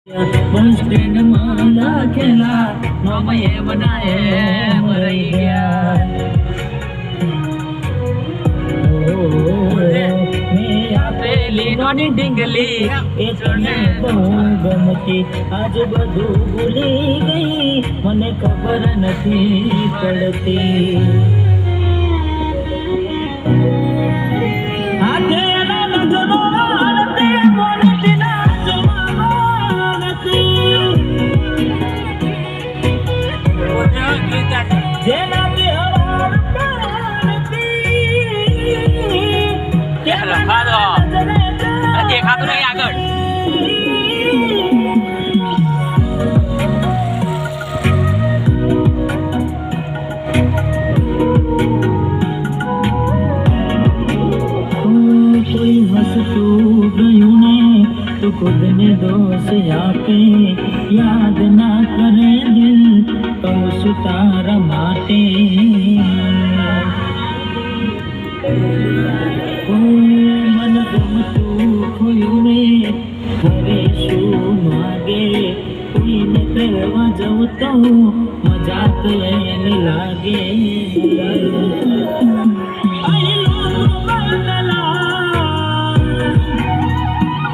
બસ સ્ટેન્ડમાં લખેલા નોમયે બનાયે મરી ગયા મેં આપેલી નોની ઢીંગલી એ તને બહુ ગમતી આજ બધું ભૂલી ગઈ મને ખબર નથી પડતી દેખાતું નહીં આગળ કોઈ હસતું ગયું ને તો ખુદને દોષ આપે યાદ ના કરે દિલ કહું છું તારા માટે મન ગમતું ખોયું ને હવે શું માગે કોઈને કરવા જવું તો મજાક એને લાગે